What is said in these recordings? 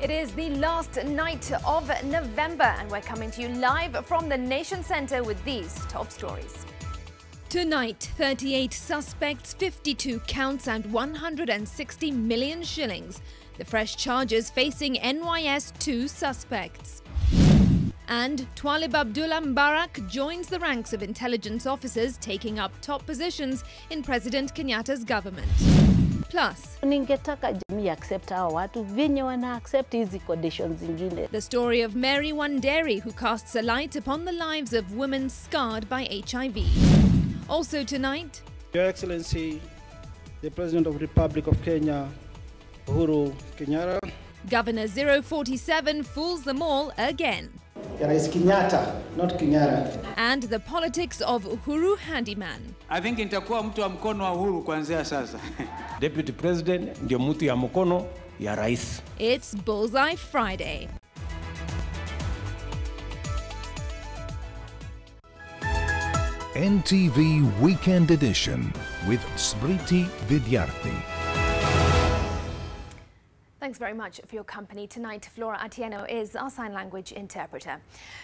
It is the last night of November and we're coming to you live from the Nation Centre with these top stories. Tonight, 38 suspects, 52 counts and 160 million shillings. The fresh charges facing NYS 2 suspects. And Twalib Abdullah Mbarak joins the ranks of intelligence officers taking up top positions in President Kenyatta's government. Plus, ningetaka jamii accept hawa watu venye wana accept hizi conditions zingine. The story of Mary Wanderi, who casts a light upon the lives of women scarred by HIV. Also tonight, Your Excellency, the President of the Republic of Kenya, Uhuru Kenyatta. Governor 047 fools them all again. It's Kenyatta, not Kenyatta. And the politics of Uhuru Handyman. I think nitakuwa mtu wa mkono wa Uhuru kuanzia sasa. Deputy President ndio mtu ya mkono ya rais. It's Bullseye Friday. NTV Weekend Edition with Smriti Vidyarthi. Thanks very much for your company tonight. Flora Atieno is our sign language interpreter.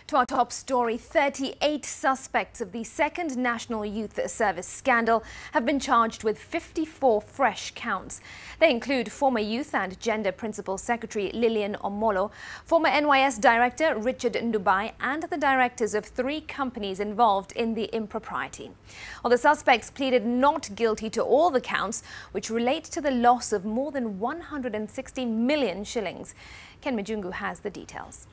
To our top story, 38 suspects of the second National Youth Service scandal have been charged with 54 fresh counts. They include former Youth and Gender Principal Secretary Lillian Omolo, former NYS Director Richard Ndubai, and the directors of 3 companies involved in the impropriety. Well, the suspects pleaded not guilty to all the counts, which relate to the loss of more than 160 million shillings. Ken Majungu has the details.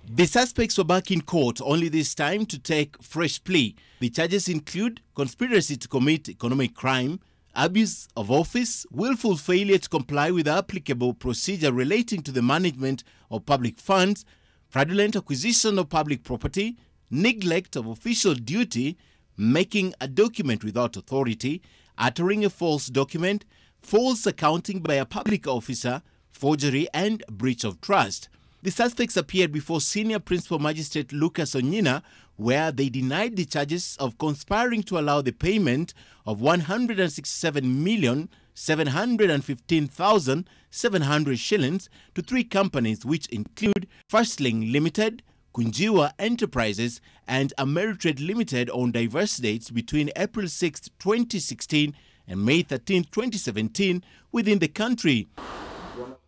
The suspects were back in court, only this time to take fresh plea. The charges include conspiracy to commit economic crime, abuse of office, willful failure to comply with applicable procedure relating to the management of public funds, fraudulent acquisition of public property, neglect of official duty, making a document without authority, uttering a false document, false accounting by a public officer, forgery and breach of trust. The suspects appeared before Senior Principal Magistrate Lucas Onyina, where they denied the charges of conspiring to allow the payment of 167,715,700 shillings to 3 companies, which include Firstling Limited, Kunjiwa Enterprises and Ameritrade Limited on diverse dates between April 6, 2016 and May 13, 2017 within the country.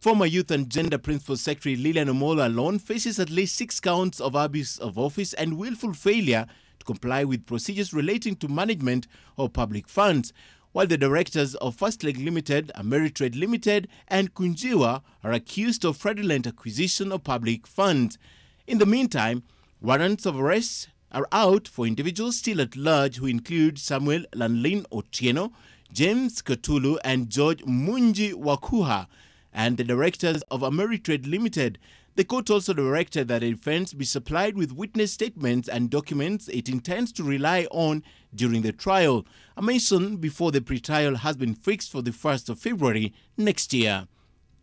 Former Youth and Gender Principal Secretary Lillian Omolo alone faces at least 6 counts of abuse of office and willful failure to comply with procedures relating to management of public funds, while the directors of Firstling Limited, Ameritrade Limited and Kunjiwa are accused of fraudulent acquisition of public funds. In the meantime, warrants of arrest are out for individuals still at large who include Samuel Lanlin Otieno, James Katulu and George Munji Wakuha, and the directors of Ameritrade Limited. The court also directed that the defense be supplied with witness statements and documents it intends to rely on during the trial. A mention before the pre-trial has been fixed for the 1st of February next year.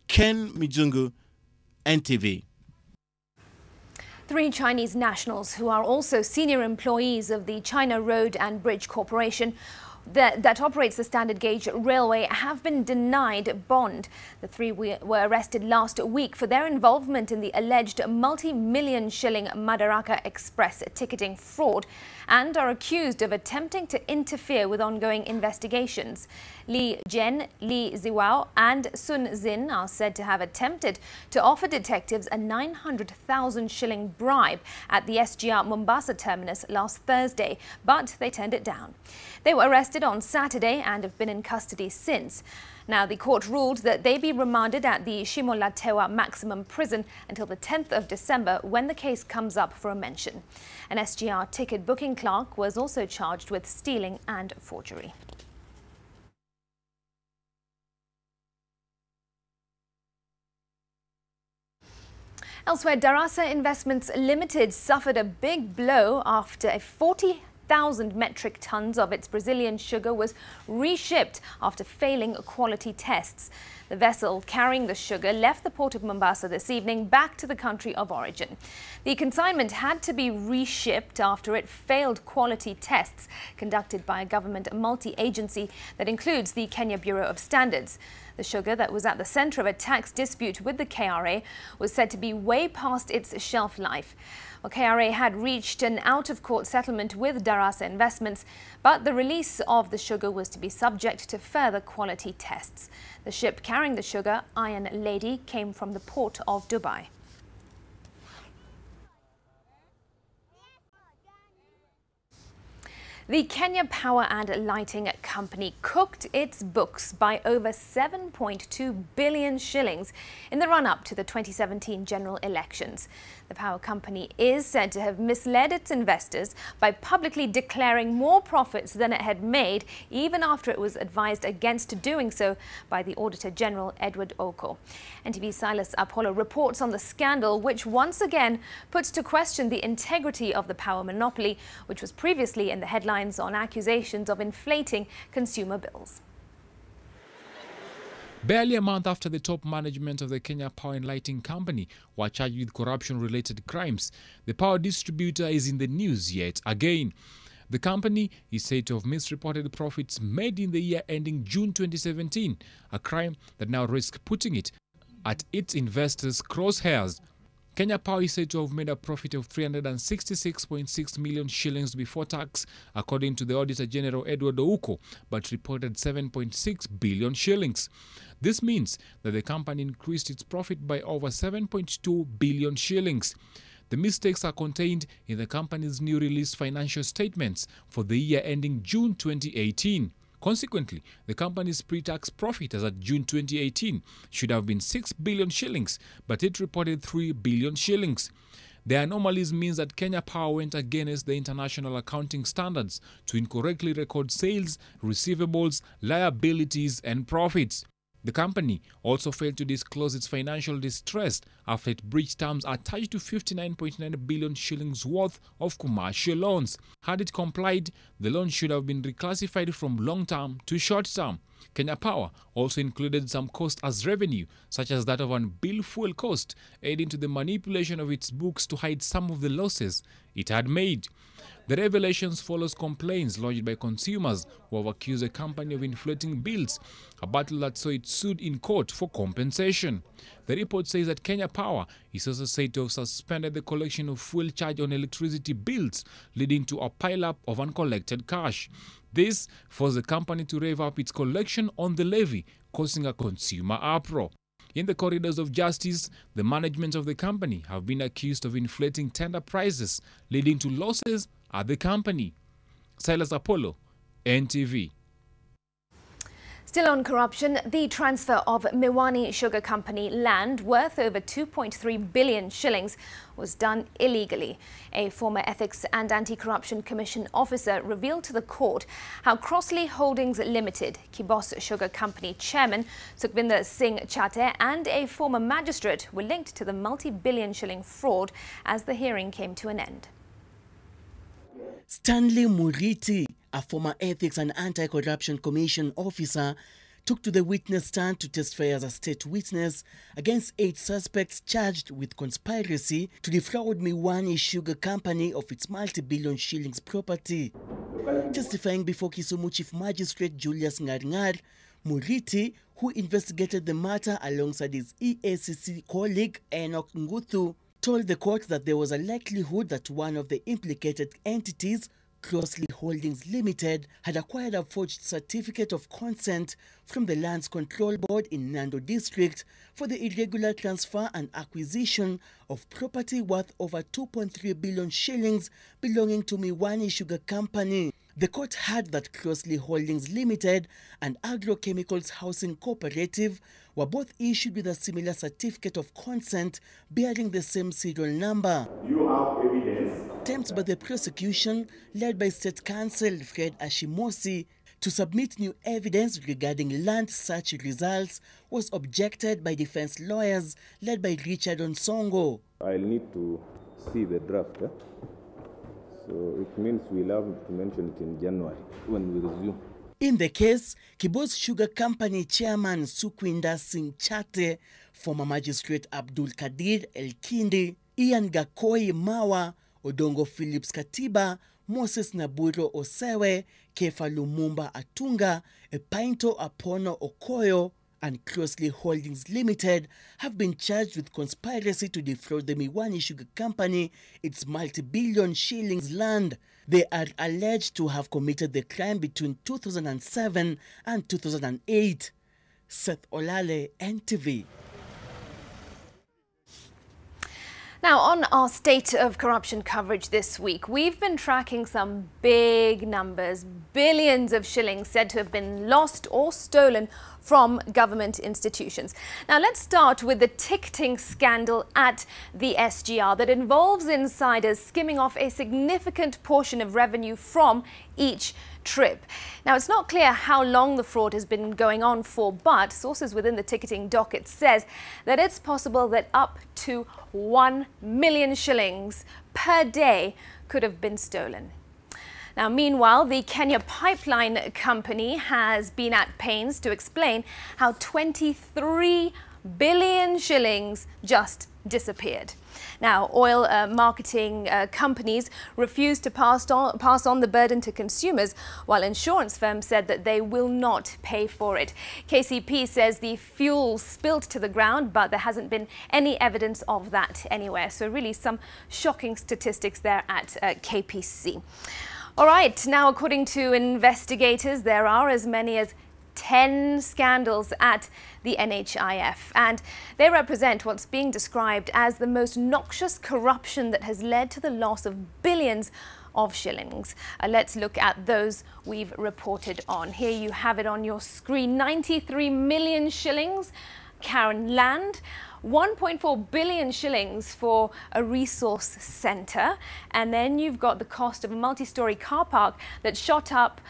Ken Mijungu, NTV. 3 Chinese nationals who are also senior employees of the China Road and Bridge Corporation that operates the standard gauge railway have been denied bond. The 3 were arrested last week for their involvement in the alleged multi-million shilling Madaraka Express ticketing fraud and are accused of attempting to interfere with ongoing investigations. Li Zhen, Li Ziwao and Sun Zin are said to have attempted to offer detectives a 900,000 shilling bribe at the SGR Mombasa terminus last Thursday, but they turned it down. They were arrested on Saturday and have been in custody since. Now, the court ruled that they be remanded at the Shimolatewa Maximum Prison until the 10th of December when the case comes up for a mention. An SGR ticket booking clerk was also charged with stealing and forgery. Elsewhere, Darasa Investments Limited suffered a big blow after a 40,000 metric tons of its Brazilian sugar was reshipped after failing quality tests. The vessel carrying the sugar left the port of Mombasa this evening back to the country of origin. The consignment had to be reshipped after it failed quality tests conducted by a government multi-agency that includes the Kenya Bureau of Standards. The sugar that was at the centre of a tax dispute with the KRA was said to be way past its shelf life. Well, KRA had reached an out-of-court settlement with Darasa Investments, but the release of the sugar was to be subject to further quality tests. The ship carrying the sugar, Iron Lady, came from the port of Dubai. The Kenya Power and Lighting Company cooked its books by over 7.2 billion shillings in the run-up to the 2017 general elections. The power company is said to have misled its investors by publicly declaring more profits than it had made, even after it was advised against doing so by the Auditor General Edward Oko. NTV's Silas Apollo reports on the scandal, which once again puts to question the integrity of the power monopoly, which was previously in the headlines on accusations of inflating consumer bills. Barely a month after the top management of the Kenya Power and Lighting Company were charged with corruption-related crimes, the power distributor is in the news yet again. The company is said to have misreported profits made in the year ending June 2017, a crime that now risks putting it at its investors' crosshairs. Kenya Power is said to have made a profit of 366.6 million shillings before tax, according to the Auditor General Edward Ouko, but reported 7.6 billion shillings. This means that the company increased its profit by over 7.2 billion shillings. The mistakes are contained in the company's new released financial statements for the year ending June 2018. Consequently, the company's pre-tax profit as at June 2018 should have been 6 billion shillings, but it reported 3 billion shillings. The anomalies means that Kenya Power went against the international accounting standards to incorrectly record sales, receivables, liabilities and profits. The company also failed to disclose its financial distress after it breached terms attached to 59.9 billion shillings worth of commercial loans. Had it complied, the loan should have been reclassified from long-term to short-term. Kenya Power also included some cost as revenue, such as that of unbilled fuel cost, aiding to the manipulation of its books to hide some of the losses it had made. The revelations follows complaints lodged by consumers who have accused the company of inflating bills, a battle that saw it sued in court for compensation. The report says that Kenya Power is also said to have suspended the collection of fuel charge on electricity bills, leading to a pile-up of uncollected cash. This forced the company to rev up its collection on the levy, causing a consumer uproar. In the corridors of justice, the management of the company have been accused of inflating tender prices, leading to losses at the company. Silas Apollo, NTV. Still on corruption, the transfer of Miwani Sugar Company land worth over 2.3 billion shillings was done illegally. A former Ethics and Anti-Corruption Commission officer revealed to the court how Crossley Holdings Limited, Kibos Sugar Company chairman Sukhvinder Singh Chate and a former magistrate were linked to the multi-billion shilling fraud as the hearing came to an end. Stanley Muriti, a former Ethics and Anti-Corruption Commission officer, took to the witness stand to testify as a state witness against 8 suspects charged with conspiracy to defraud Miwani Sugar Company of its multi-billion shillings property. Testifying before Kisumu Chief Magistrate Julius Ngar, Muriti, who investigated the matter alongside his EACC colleague Enoch Nguthu, told the court that there was a likelihood that one of the implicated entities, Crossley Holdings Limited, had acquired a forged certificate of consent from the Lands Control Board in Nando District for the irregular transfer and acquisition of property worth over 2.3 billion shillings belonging to Miwani Sugar Company. The court heard that Crossley Holdings Limited and Agrochemicals Housing Cooperative were both issued with a similar certificate of consent bearing the same serial number. You have evidence. Attempts by the prosecution, led by State Counsel Fred Ashimosi, to submit new evidence regarding land search results was objected by defense lawyers led by Richard Onsongo. I'll need to see the draft. So it means we'll have to mention it in January when we resume. In the case, Kibos Sugar Company Chairman Sukhwinder Singh Chate, former Magistrate Abdul Kadir El Kindi, Ian Gakoi Mawa, Odongo Phillips Katiba, Moses Naburo Osewe, Kefa Lumumba Atunga, Epinto Apono Okoyo, and Crossley Holdings Limited have been charged with conspiracy to defraud the Miwani Sugar Company its multi-billion shillings land. They are alleged to have committed the crime between 2007 and 2008. Seth Olale, NTV. Now, on our state of corruption coverage this week, we've been tracking some big numbers, billions of shillings said to have been lost or stolen from government institutions. Now, let's start with the ticketing scandal at the SGR that involves insiders skimming off a significant portion of revenue from each trip. Now, it's not clear how long the fraud has been going on for, but sources within the ticketing docket says that it's possible that up to 1 million shillings per day could have been stolen. Now, meanwhile, the Kenya Pipeline Company has been at pains to explain how 23 billion shillings just disappeared. Now, oil marketing companies refused to pass on the burden to consumers, while insurance firms said that they will not pay for it. KCP says the fuel spilled to the ground, but there hasn't been any evidence of that anywhere. So really some shocking statistics there at KPC. All right, now according to investigators, there are as many as 10 scandals at the NHIF, and they represent what's being described as the most noxious corruption that has led to the loss of billions of shillings. Let's look at those we've reported on. Here you have it on your screen. 93 million shillings, Karen Land. 1.4 billion shillings for a resource centre, and then you've got the cost of a multi-storey car park that shot up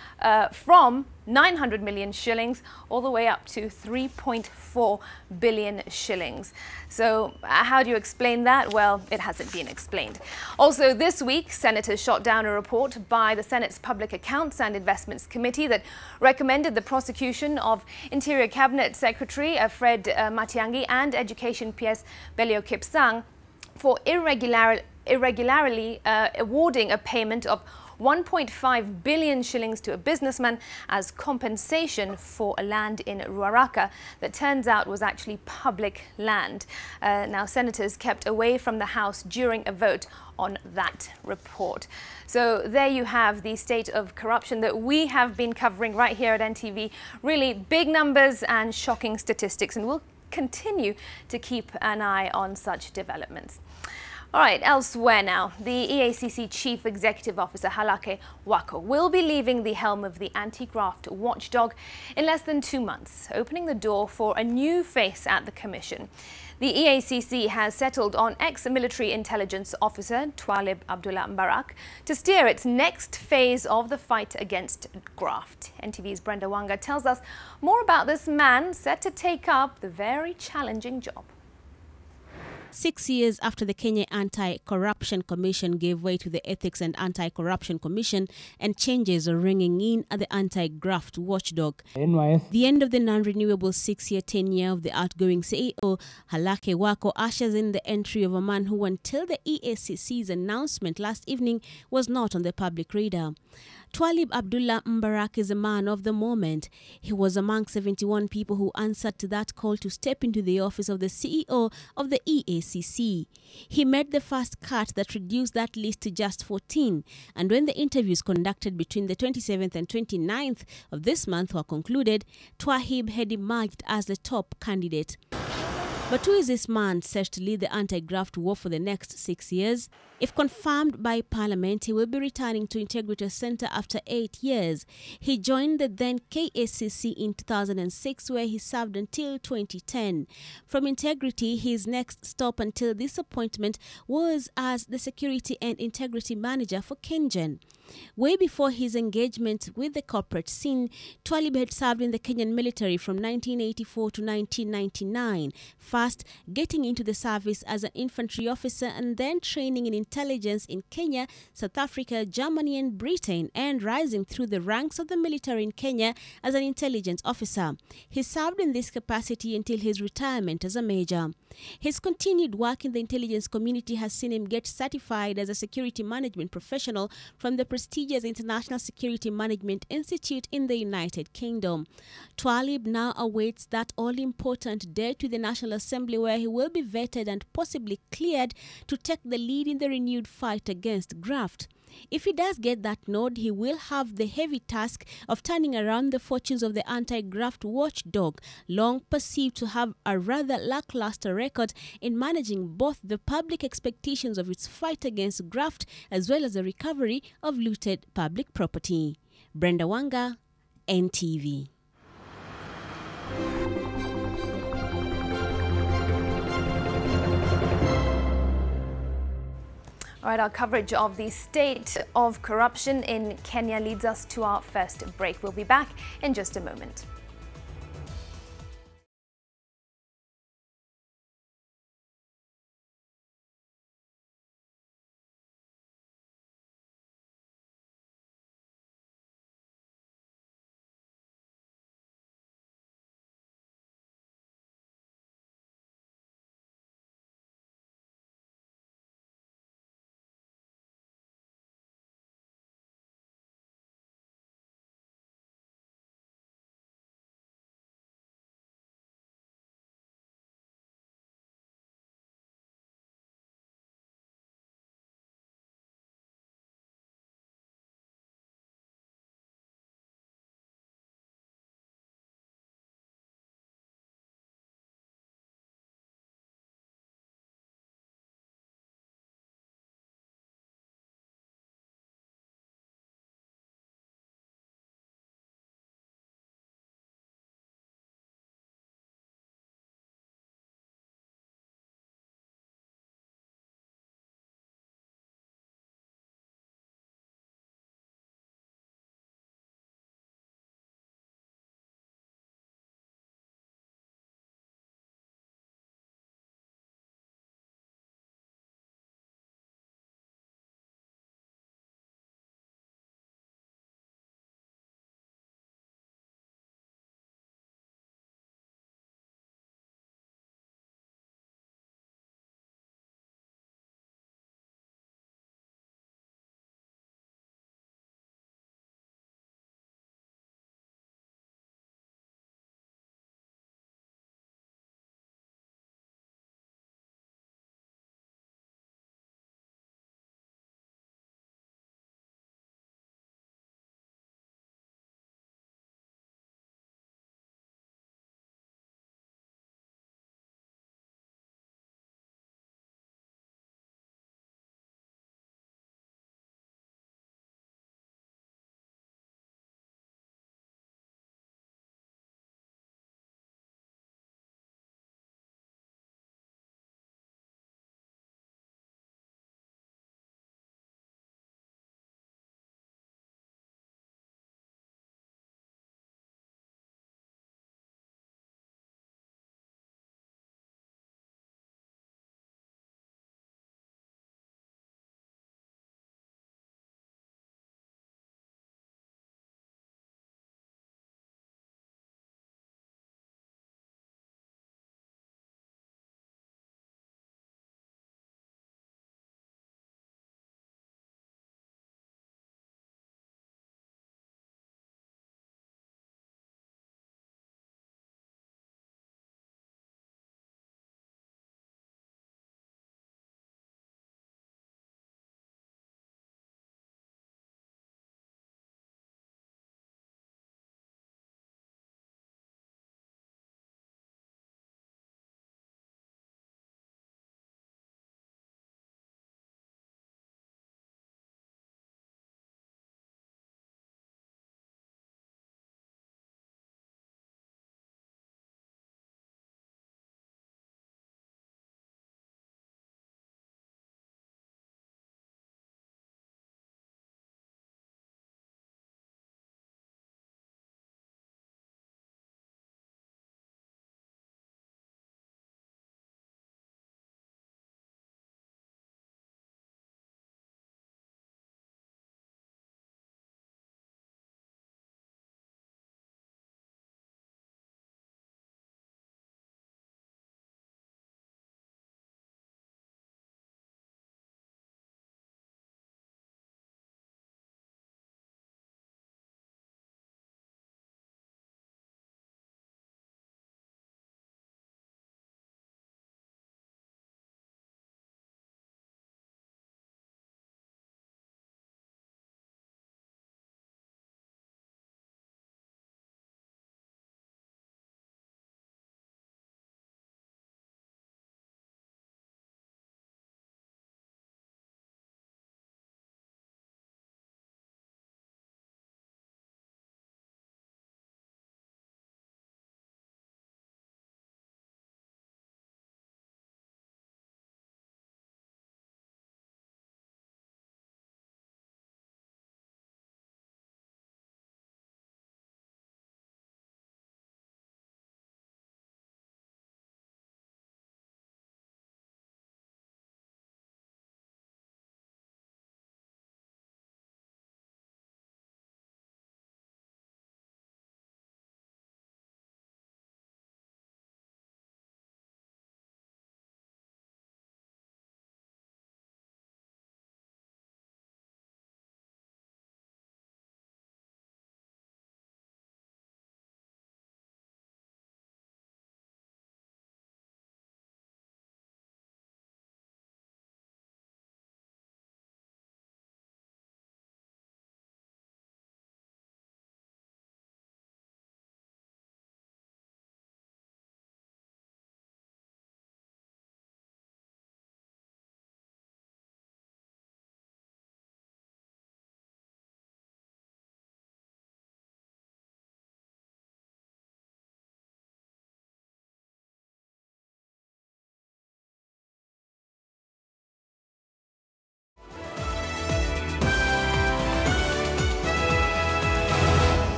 from 900 million shillings all the way up to 3.4 billion shillings. So how do you explain that? Well, it hasn't been explained. Also this week, senators shot down a report by the Senate's Public Accounts and Investments Committee that recommended the prosecution of Interior Cabinet Secretary Fred Matiang'i and Education PS Belio Kipsang for irregularly awarding a payment of 1.5 billion shillings to a businessman as compensation for a land in Ruaraka that turns out was actually public land. Now, senators kept away from the House during a vote on that report. So there you have the state of corruption that we have been covering right here at NTV. Really big numbers and shocking statistics, and we'll continue to keep an eye on such developments. All right, elsewhere now, the EACC Chief Executive Officer Halake Wako will be leaving the helm of the anti-graft watchdog in less than 2 months, opening the door for a new face at the Commission. The EACC has settled on ex-military intelligence officer Twalib Abdullah Mbarak to steer its next phase of the fight against graft. NTV's Brenda Wanga tells us more about this man set to take up the very challenging job. 6 years after the Kenya Anti-Corruption Commission gave way to the Ethics and Anti-Corruption Commission, and changes are ringing in at the anti-graft watchdog. The end of the non-renewable 6-year tenure of the outgoing CEO, Halake Wako, ushers in the entry of a man who, until the EACC's announcement last evening, was not on the public radar. Twalib Abdullah Mbarak is a man of the moment. He was among 71 people who answered to that call to step into the office of the CEO of the EACC. He made the first cut that reduced that list to just 14, and when the interviews conducted between the 27th and 29th of this month were concluded, Twahib had emerged as the top candidate. But who is this man set to lead the anti-graft war for the next 6 years? If confirmed by Parliament, he will be returning to Integrity Centre after 8 years. He joined the then KACC in 2006, where he served until 2010. From Integrity, his next stop until this appointment was as the Security and Integrity Manager for KenGen. Way before his engagement with the corporate scene, Twalib had served in the Kenyan military from 1984 to 1999, first getting into the service as an infantry officer and then training in intelligence in Kenya, South Africa, Germany and Britain, and rising through the ranks of the military in Kenya as an intelligence officer. He served in this capacity until his retirement as a major. His continued work in the intelligence community has seen him get certified as a security management professional from the prestigious International Security Management Institute in the United Kingdom. Twalib now awaits that all-important day to the National Assembly where he will be vetted and possibly cleared to take the lead in the renewed fight against graft. If he does get that nod, he will have the heavy task of turning around the fortunes of the anti-graft watchdog, long perceived to have a rather lackluster record in managing both the public expectations of its fight against graft as well as the recovery of looted public property. Brenda Wanga, NTV. All right, our coverage of the state of corruption in Kenya leads us to our first break. We'll be back in just a moment.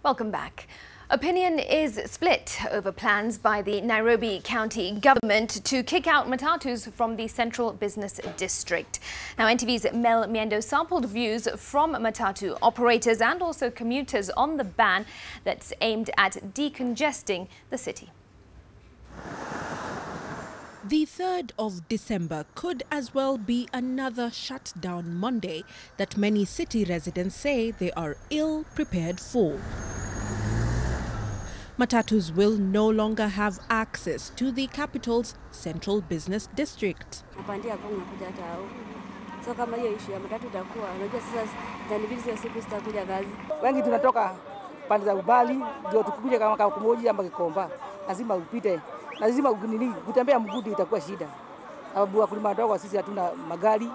Welcome back. Opinion is split over plans by the Nairobi County government to kick out matatus from the Central Business District. Now, NTV's Mel Miendo sampled views from matatu operators and also commuters on the ban that's aimed at decongesting the city. The 3rd of December could as well be another shutdown Monday that many city residents say they are ill prepared for. Matatus will no longer have access to the capital's Central Business District. Wengi tunatoka pande za Ubali ndio tukuje kama Kakumoji ama Kikomba, lazima upite, lazima kutembea mgudi itakuwa shida. Sababu wakulima wadogo sisi hatuna magari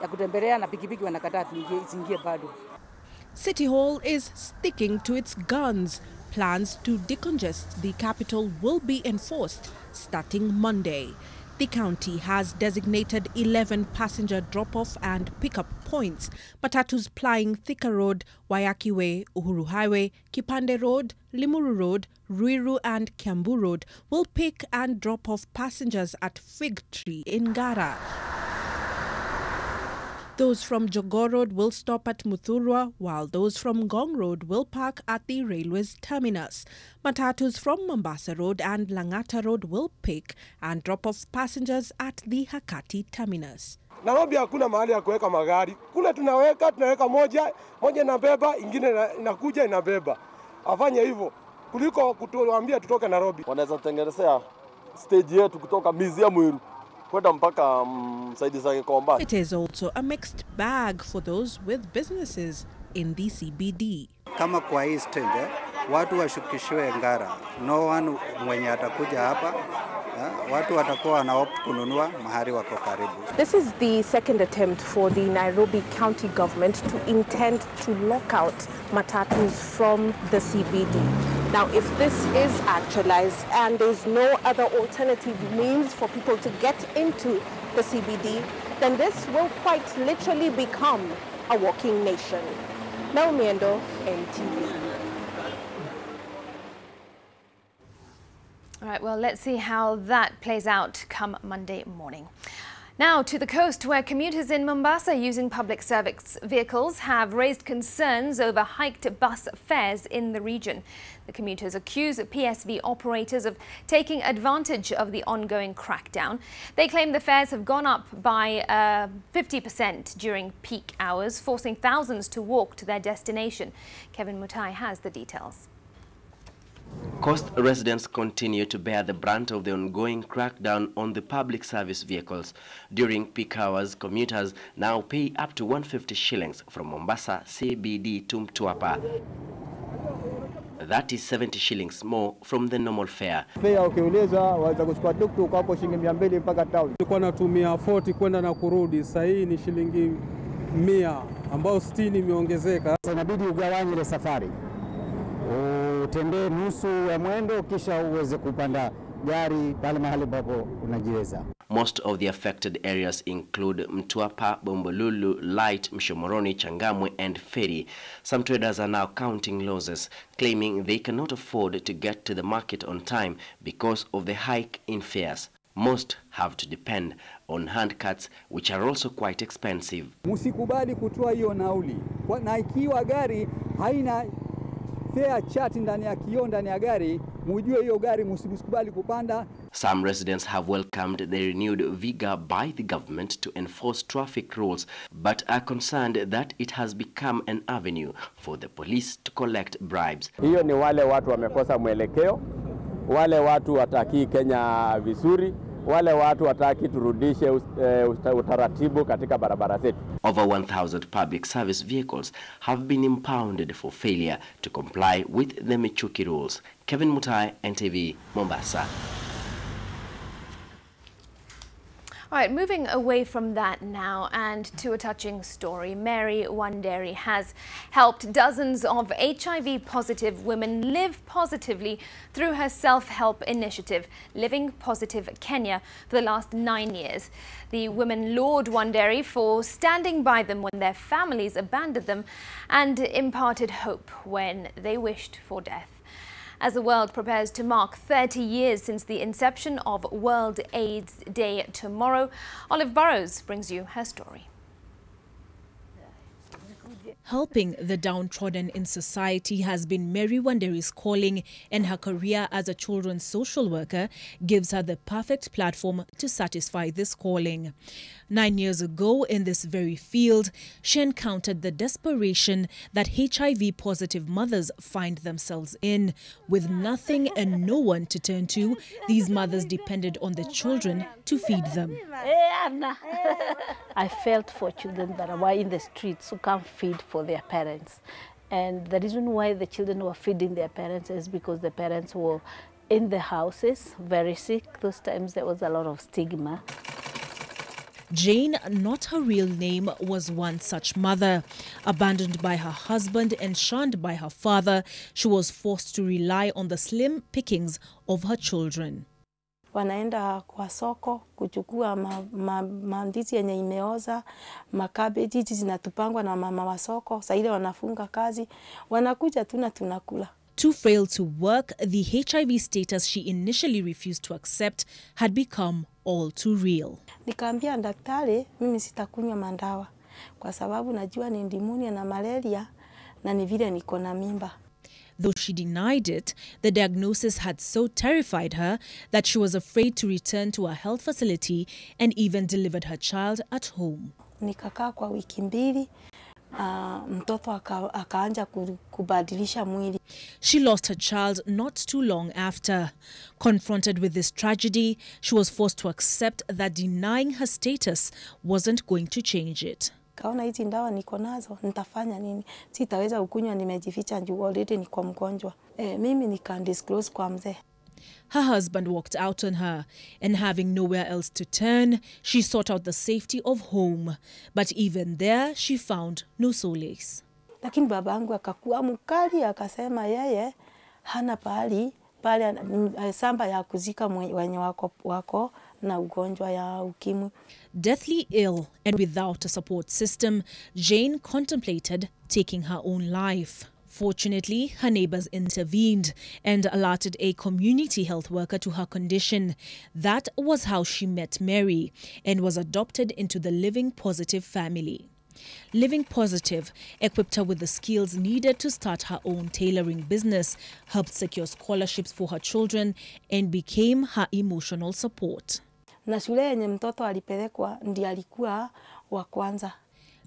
ya kutembelea na pikipiki wanakataa tuingie bado. City Hall is sticking to its guns. Plans to decongest the capital will be enforced starting Monday. The county has designated 11 passenger drop-off and pick-up points. Matatus plying Thika Road, Wayaki Way, Uhuru Highway, Kipande Road, Limuru Road, Ruiru and Kiambu Road will pick and drop off passengers at Fig Tree in Ngara. Those from Jogoo Road will stop at Muthurwa, while those from Ngong Road will park at the railway's terminus. Matatus from Mombasa Road and Langata Road will pick and drop off passengers at the Hakati terminus. Nairobi hakuna mahali ya kuweka magari. Kule tunaweka moja inabeba, ingine inakuja inabeba. Afanye hivyo kuliko kutuambia tutoke Nairobi. Wanaweza tengenezea stage yetu kutoka Museum Wiru kwenda mpaka saidi za Kikomba. It is also a mixed bag for those with businesses in the CBD. Kama kwa hii stage, watu washukishwe Ngara. No one mwenye atakuja hapa, watu watakuwa wanaopt kununua mahali wako karibu. This is the second attempt for the Nairobi County government to intend to lock out matatus from the CBD. Now, if this is actualized and there's no other alternative means for people to get into the CBD, then this will quite literally become a walking nation. Mel Miendo, NTV. All right, well, let's see how that plays out come Monday morning. Now to the coast, where commuters in Mombasa using public service vehicles have raised concerns over hiked bus fares in the region. The commuters accuse PSV operators of taking advantage of the ongoing crackdown. They claim the fares have gone up by 50% during peak hours, forcing thousands to walk to their destination. Kevin Mutai has the details. Coast residents continue to bear the brunt of the ongoing crackdown on the public service vehicles. During peak hours, commuters now pay up to 150 shillings from Mombasa CBD to Mtwapa. That is 70 shillings more from the normal fare. Fare ukiuliza waweza kuchukua tuktuk hapo shilingi 200 mpaka town. Tulikuwa natumia 40 kwenda na kurudi, sasa hii ni shilingi 100 ambao 60 imeongezeka. Sasa inabidi ugawanye ile safari. Utembee nusu ya mwendo kisha uweze kupanda gari pale mahali ambapo unajiweza. Most of the affected areas include Mtwapa, Bombolulu, Light, Mshomoroni, Changamwe and Ferry. Some traders are now counting losses, claiming they cannot afford to get to the market on time because of the hike in fares. Most have to depend on handcarts, which are also quite expensive. Musikubali kutoa hiyo nauli. Na ikiwa gari haina fare chart ndani ya kioo ndani ya gari, mujue hiyo gari msikubali kupanda. Some residents have welcomed the renewed vigor by the government to enforce traffic rules, but are concerned that it has become an avenue for the police to collect bribes. Hiyo ni wale watu wamekosa mwelekeo, wale watu wataki Kenya vizuri, wale watu wataki turudishe utaratibu katika barabara zetu. Over 1,000 public service vehicles have been impounded for failure to comply with the Michuki rules. Kevin Mutai, NTV, Mombasa. All right, moving away from that now and to a touching story. Mary Wanderi has helped dozens of HIV-positive women live positively through her self-help initiative, Living Positive Kenya, for the last 9 years. The women laud Wanderi for standing by them when their families abandoned them and imparted hope when they wished for death. As the world prepares to mark 30 years since the inception of World AIDS Day tomorrow, Olive Burrows brings you her story. Helping the downtrodden in society has been Mary Wanderi's calling, and her career as a children's social worker gives her the perfect platform to satisfy this calling. 9 years ago, in this very field, she encountered the desperation that HIV-positive mothers find themselves in. With nothing and no one to turn to, these mothers depended on the children to feed them. I felt for children that were in the streets who can't feed for their parents. And the reason why the children were feeding their parents is because the parents were in the houses, very sick. Those times there was a lot of stigma. Jane, not her real name, was one such mother. Abandoned by her husband and shunned by her father, she was forced to rely on the slim pickings of her children. Wanaenda kwa soko kuchukua mandizi yenye imeoza, makabeji zinatupangwa na mama wa soko, saa ile wanafunga kazi, wanakuja tu na tunakula. Too frail to work, the HIV status she initially refused to accept had become all too real. Nikaambia daktari, mimi sitakunywa mandawa kwa sababu najua ni pneumonia na malaria na ni vile niko na mimba. Though she denied it, the diagnosis had so terrified her that she was afraid to return to a health facility and even delivered her child at home. Nikakaa kwa wiki mbili, mtoto akaanza kubadilisha mwili. She lost her child not too long after. Confronted with this tragedy, she was forced to accept that denying her status wasn't going to change it. Kaona hizi ndawa niko nazo, nitafanya nini? Sitaweza ukunywa, nimejificha juu already niko mgonjwa. Mimi nikandisclose kwa mzee. Her husband walked out on her, and having nowhere else to turn, she sought out the safety of home. But even there, she found no solace. Lakini babangu akakuwa mkali, akasema yeye hana pale samba ya kuzika wenye wako na ugonjwa ya ukimwi. Deathly ill and without a support system, Jane contemplated taking her own life. Fortunately, her neighbors intervened and alerted a community health worker to her condition. That was how she met Mary and was adopted into the Living Positive family. Living Positive equipped her with the skills needed to start her own tailoring business, helped secure scholarships for her children, and became her emotional support. Na shule yenye mtoto alipelekwa ndiye alikuwa wa kwanza.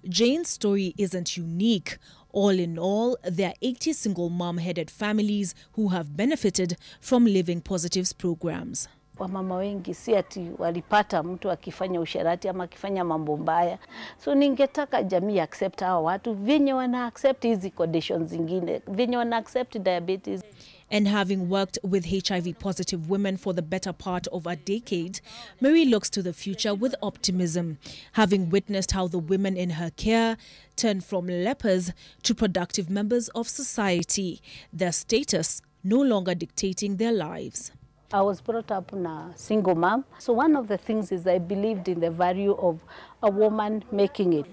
Jane's story isn't unique. All in all, there are 80 single mom-headed families who have benefited from Living Positive's programs. Wamama wengi si ati walipata mtu akifanya usherati ama akifanya mambo mbaya. So ningetaka jamii accept hawa watu venye wana accept hizi conditions zingine, venye wana accept diabetes. And having worked with HIV-positive women for the better part of a decade, Mary looks to the future with optimism, having witnessed how the women in her care turned from lepers to productive members of society, their status no longer dictating their lives. I was brought up a single mom. So one of the things is I believed in the value of a woman making it.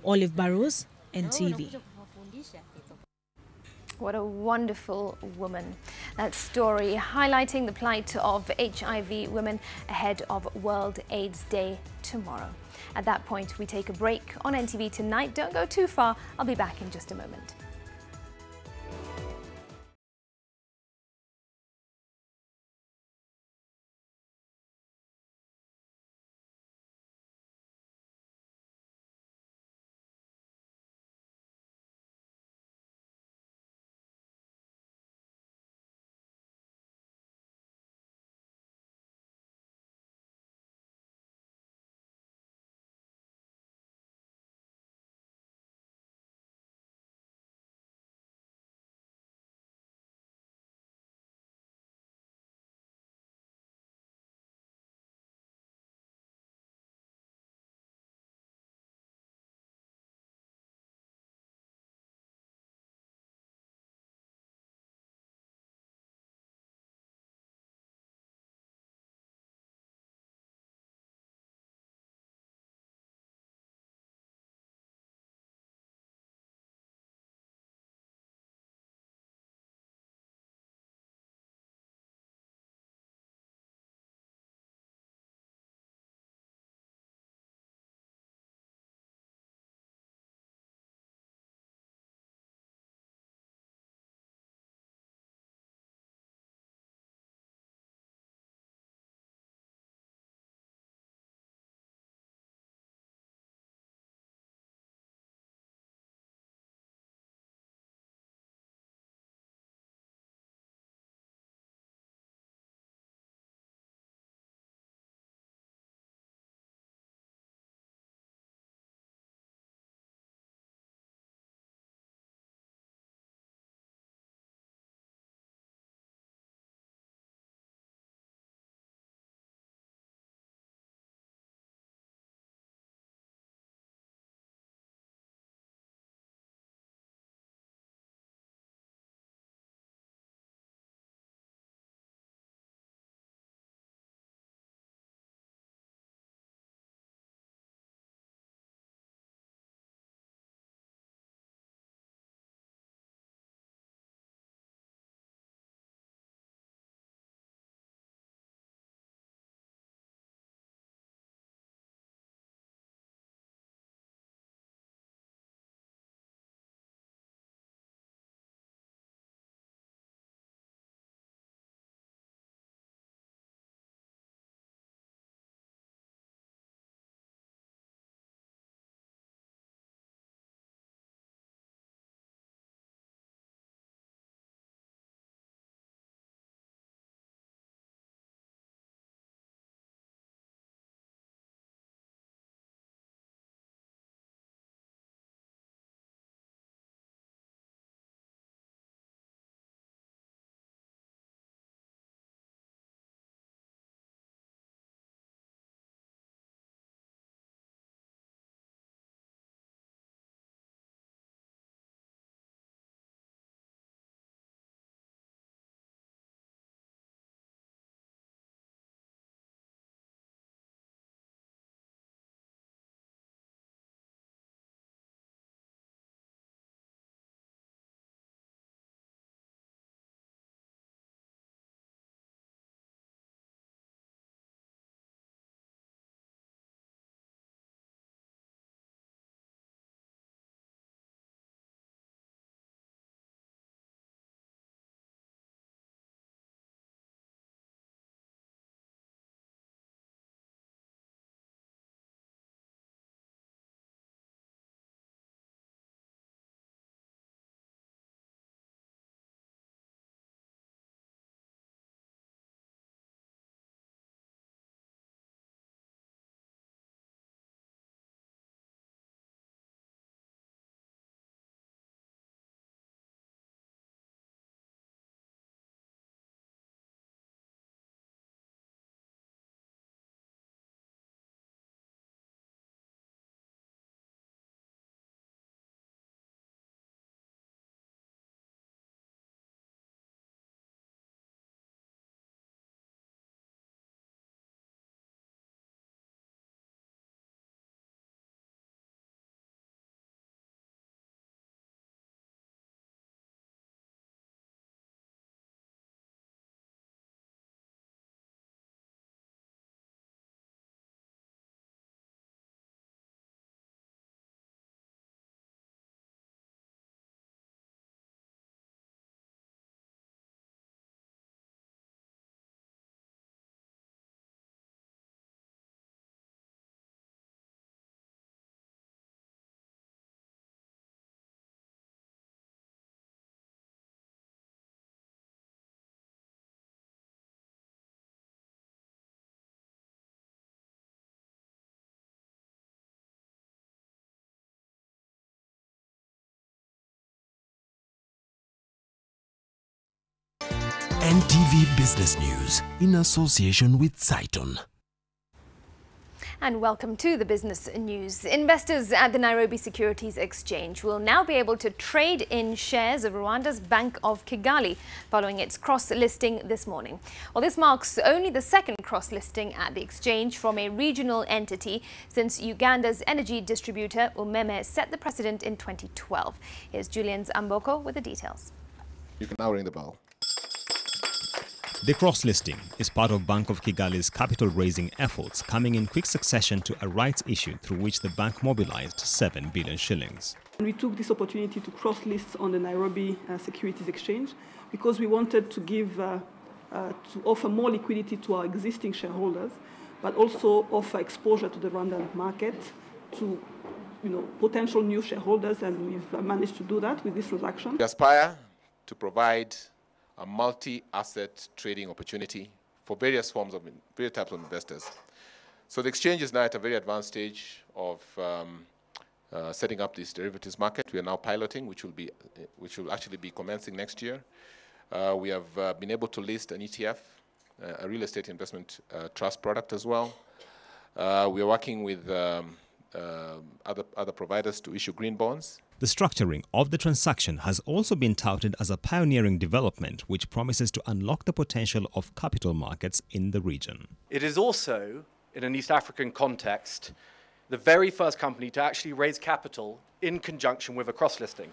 Olive Burrows, NTV. What a wonderful woman. That story highlighting the plight of HIV women ahead of World AIDS Day tomorrow. At that point, we take a break on NTV Tonight. Don't go too far. I'll be back in just a moment. NTV Business News in association with Saiton. And welcome to the business news. Investors at the Nairobi Securities Exchange will now be able to trade in shares of Rwanda's Bank of Kigali following its cross-listing this morning. Well, this marks only the second cross-listing at the exchange from a regional entity since Uganda's energy distributor Umeme set the precedent in 2012. Here's Julian Amboko with the details. You can now ring the bell. The cross-listing is part of Bank of Kigali's capital-raising efforts, coming in quick succession to a rights issue through which the bank mobilized 7 billion shillings. We took this opportunity to cross-list on the Nairobi Securities Exchange because we wanted to to offer more liquidity to our existing shareholders, but also offer exposure to the Rwandan market to potential new shareholders, and we've managed to do that with this transaction. We aspire to provide a multi-asset trading opportunity for various types of investors. So the exchange is now at a very advanced stage of setting up this derivatives market. We are now piloting, which will actually be commencing next year. We have been able to list an ETF, a real estate investment trust product as well. We are working with other providers to issue green bonds. The structuring of the transaction has also been touted as a pioneering development which promises to unlock the potential of capital markets in the region. It is also, in an East African context, the very first company to actually raise capital in conjunction with a cross-listing.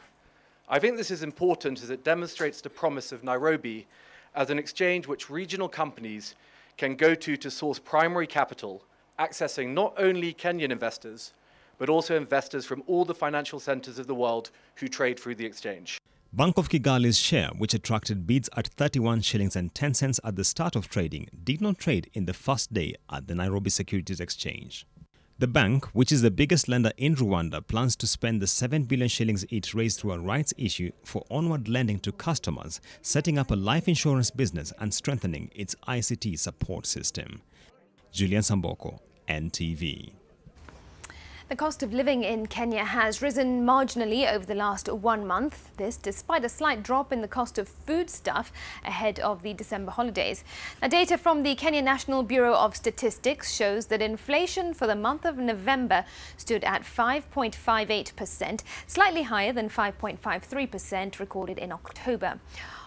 I think this is important as it demonstrates the promise of Nairobi as an exchange which regional companies can go to source primary capital, accessing not only Kenyan investors, but also investors from all the financial centers of the world who trade through the exchange. Bank of Kigali's share, which attracted bids at 31 shillings and 10 cents at the start of trading, did not trade in the first day at the Nairobi Securities Exchange. The bank, which is the biggest lender in Rwanda, plans to spend the 7 billion shillings it raised through a rights issue for onward lending to customers, setting up a life insurance business and strengthening its ICT support system. Julian Samboko, NTV. The cost of living in Kenya has risen marginally over the last 1 month. This despite a slight drop in the cost of foodstuff ahead of the December holidays. Now, data from the Kenya National Bureau of Statistics shows that inflation for the month of November stood at 5.58%, slightly higher than 5.53% recorded in October.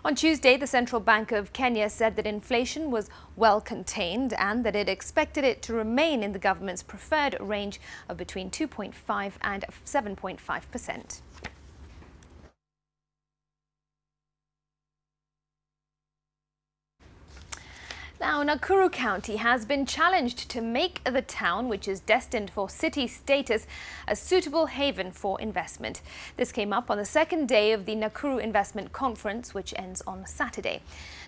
On Tuesday, the Central Bank of Kenya said that inflation was well contained and that it expected it to remain in the government's preferred range of between 2.5 and 7.5%. Now, Nakuru County has been challenged to make the town, which is destined for city status, a suitable haven for investment. This came up on the second day of the Nakuru Investment Conference, which ends on Saturday.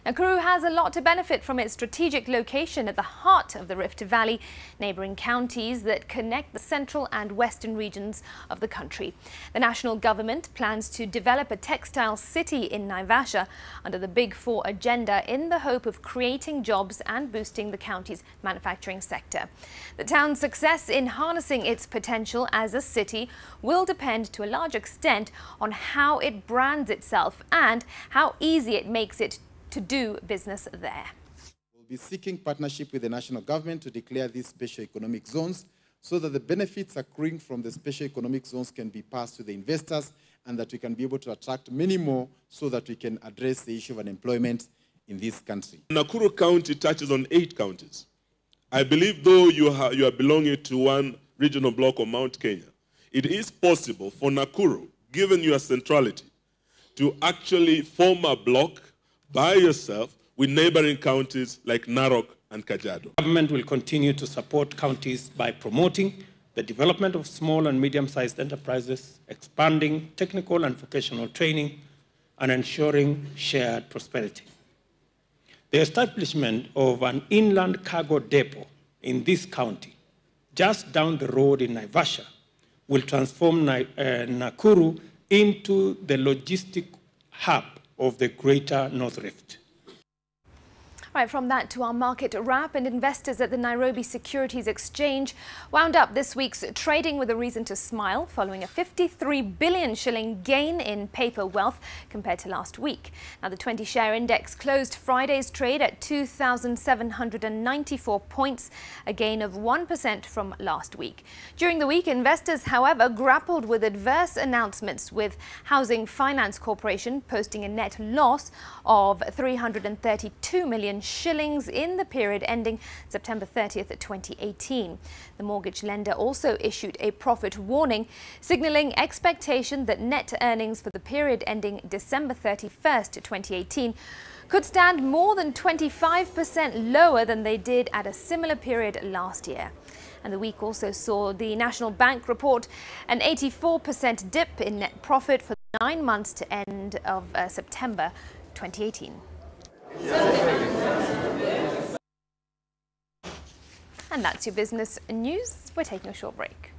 Nakuru has a lot to benefit from its strategic location at the heart of the Rift Valley, neighbouring counties that connect the central and western regions of the country. The national government plans to develop a textile city in Naivasha under the Big Four agenda in the hope of creating jobs and boosting the county's manufacturing sector. The town's success in harnessing its potential as a city will depend to a large extent on how it brands itself and how easy it makes it to do business there. We'll be seeking partnership with the national government to declare these special economic zones so that the benefits accruing from the special economic zones can be passed to the investors and that we can be able to attract many more so that we can address the issue of unemployment in this country. Nakuru County touches on 8 counties. I believe though you are belonging to one regional block of Mount Kenya, it is possible for Nakuru, given your centrality, to actually form a block by yourself with neighboring counties like Narok and Kajiado. Government will continue to support counties by promoting the development of small and medium-sized enterprises, expanding technical and vocational training, and ensuring shared prosperity. The establishment of an inland cargo depot in this county, just down the road in Naivasha, will transform Nakuru into the logistic hub of the Greater North Rift. Right, from that to our market wrap, and investors at the Nairobi Securities Exchange wound up this week's trading with a reason to smile following a 53 billion shilling gain in paper wealth compared to last week. Now, the 20-share index closed Friday's trade at 2,794 points, a gain of 1% from last week. During the week, investors, however, grappled with adverse announcements, with Housing Finance Corporation posting a net loss of 332 million shillings in the period ending September 30th, 2018. The mortgage lender also issued a profit warning, signalling expectation that net earnings for the period ending December 31st, 2018 could stand more than 25% lower than they did at a similar period last year. And the week also saw the National Bank report an 84% dip in net profit for 9 months to end of September 2018. And that's your business news. We're taking a short break.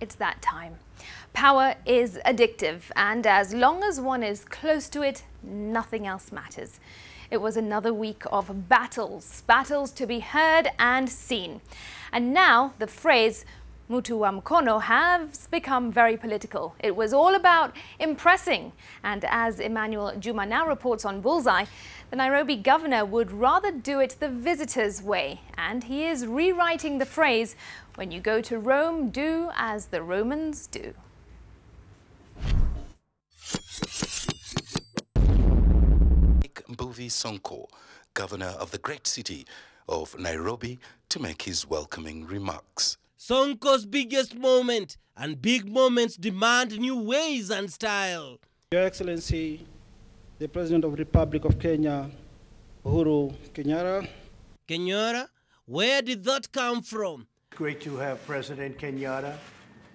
It's that time. Power is addictive, and as long as one is close to it, nothing else matters. It was another week of battles to be heard and seen. And now the phrase Mutu wa Mkono has become very political. It was all about impressing. And as Emmanuel Juma now reports on Bullseye, the Nairobi governor would rather do it the visitor's way. And he is rewriting the phrase, when you go to Rome, do as the Romans do. Mbuvi Sonko, governor of the great city of Nairobi, to make his welcoming remarks. Sonko's biggest moment, and big moments demand new ways and style. Your Excellency, the President of the Republic of Kenya, Uhuru Kenyatta. Kenyatta? Where did that come from? Great to have President Kenyatta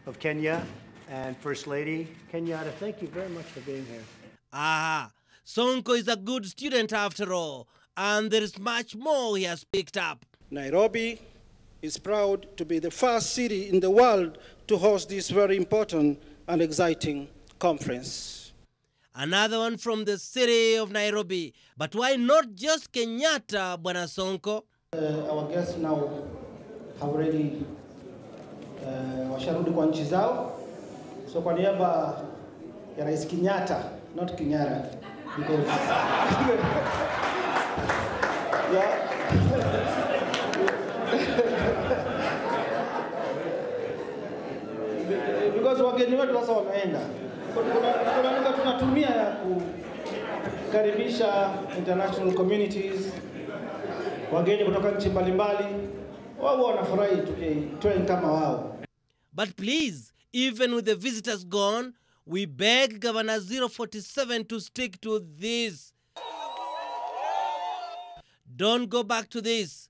of Kenya and First Lady Kenyatta. Thank you very much for being here. Ah, Sonko is a good student after all, and there is much more he has picked up. Nairobi is proud to be the first city in the world to host this very important and exciting conference. Another one from the city of Nairobi. But why not just Kenyatta, Bwana Sonko? Our guests now have already washarudi kwa nchi zao. So kwa niaba ya Rais Kenyatta, not Kenyatta, because yeah. Because wageni wetu sasa wameenda. Kuna lugha tunatumia ya kukaribisha international communities, wageni kutoka nchi mbalimbali, wao wanafurahi tuwe kama wao. But please, even with the visitors gone, we beg Governor 047 to stick to this. Don't go back to this.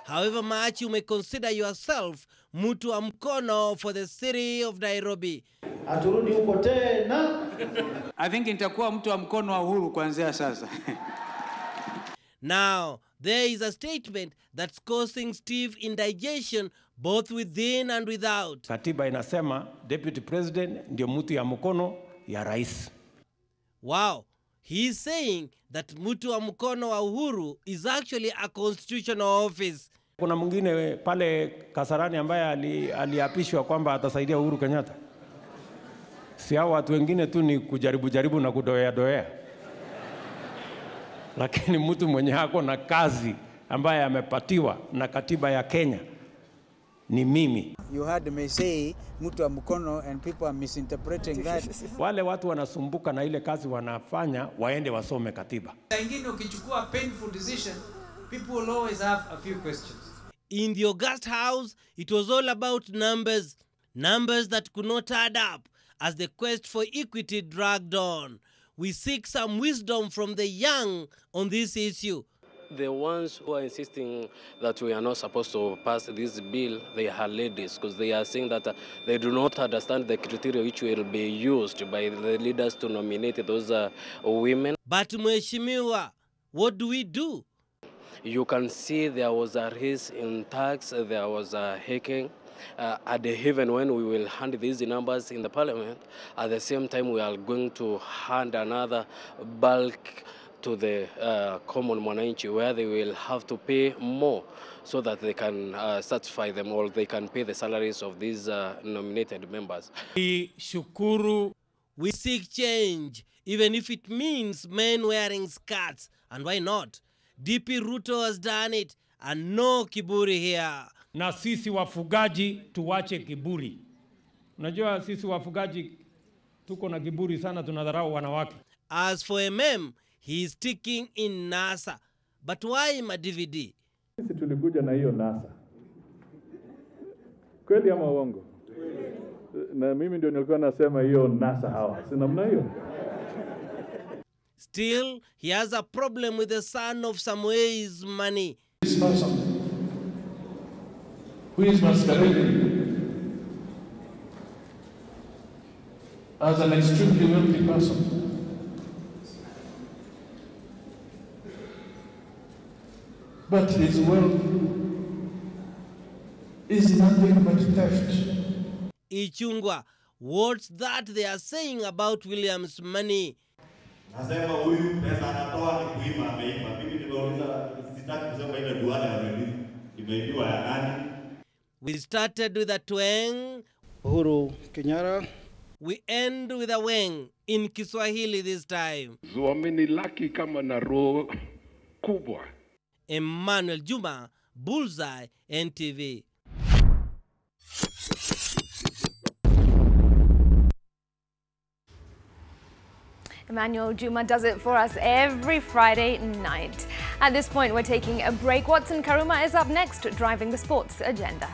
However much you may consider yourself Mutu wa Mkono for the city of Nairobi. Aturudi huko tena. I think nitakuwa mtu wa mkono wa Uhuru kuanzia sasa. Now, there is a statement that's causing stiff indigestion both within and without. Katiba inasema Deputy President ndio mtu ya mkono ya rais. Wow, he's saying that Mutu wa Mkono wa Uhuru is actually a constitutional office. Kuna mwingine pale Kasarani ambaye aliapishwa kwamba atasaidia Uhuru Kenyatta. Si hao watu wengine tu ni kujaribu na kudoea. Lakini mtu mwenye hako na kazi ambaye amepatiwa na katiba ya Kenya ni mimi. You heard me say mtu wa mkono and people are misinterpreting that. Wale watu wanasumbuka na ile kazi wanafanya, waende wasome katiba. Wengine ukichukua painful decision, people will always have a few questions. In the August House, it was all about numbers. Numbers that could not add up as the quest for equity dragged on. We seek some wisdom from the young on this issue. The ones who are insisting that we are not supposed to pass this bill, they are ladies, because they are saying that they do not understand the criteria which will be used by the leaders to nominate those women. But Mheshimiwa, what do we do? You can see there was a raise in tax, there was a hacking. Even when we will hand these numbers in the parliament, at the same time we are going to hand another bulk to the common mwananchi, where they will have to pay more so that they can satisfy them, or they can pay the salaries of these nominated members. We shukuru. We seek change, even if it means men wearing skirts. And why not? DP Ruto has done it, and no kiburi here. Na sisi wafugaji tuwache kiburi. Unajua sisi wafugaji tuko na kiburi sana, tunadharau wanawake. As for MM, he is sticking in NASA. But why ma-DVD? Sisi tulikuja na hiyo NASA. Kweli ama uongo? Na mimi ndio nilikuwa nasema hiyo NASA hawa. Si namna hiyo? Still, he has a problem with the son of Samuel's money. This person who is masquerading as an extremely wealthy person, but his wealth is nothing but theft. Ichungwa, what's that they are saying about William's money? Nasema huyu pesa anatoa ni kuiba, ameiba. Mimi nimeuliza, sitaki kusema ile duara imeibiwa ya nani. We started with a twang. Uhuru Kenyatta. We end with a weng in Kiswahili this time. Wamenilaki kama na roho kubwa. Emmanuel Juma, Bullseye, NTV. Emmanuel Juma does it for us every Friday night. At this point, we're taking a break. Watson Karuma is up next, driving the sports agenda.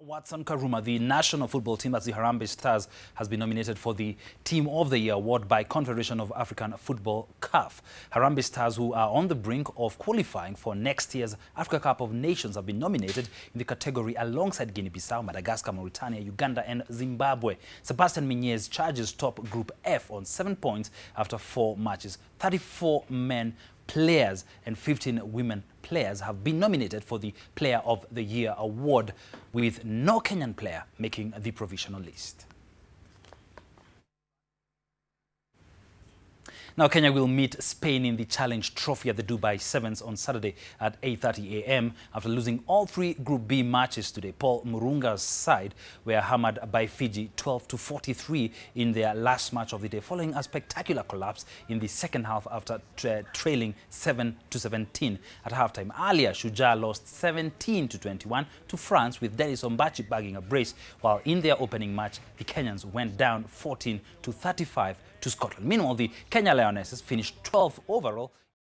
Watson Karuma, the national football team, that's the Harambee Stars, has been nominated for the Team of the Year award by Confederation of African Football, CAF. Harambee Stars, who are on the brink of qualifying for next year's Africa Cup of Nations, have been nominated in the category alongside Guinea-Bissau, Madagascar, Mauritania, Uganda and Zimbabwe. Sebastian Mignez charges top Group F on 7 points after 4 matches. 34 men players and 15 women players have been nominated for the Player of the Year award, with no Kenyan player making the provisional list. Now, Kenya will meet Spain in the Challenge Trophy at the Dubai Sevens on Saturday at 8:30 a.m. after losing all 3 Group B matches today. Paul Murunga's side were hammered by Fiji 12-43 in their last match of the day, following a spectacular collapse in the second half after trailing 7-17 at halftime. Earlier, Shujaa lost 17-21 to France, with Dennis Ombachi bagging a brace, while in their opening match, the Kenyans went down 14-35 to Scotland. Meanwhile, the Kenya Lionesses finished 12th overall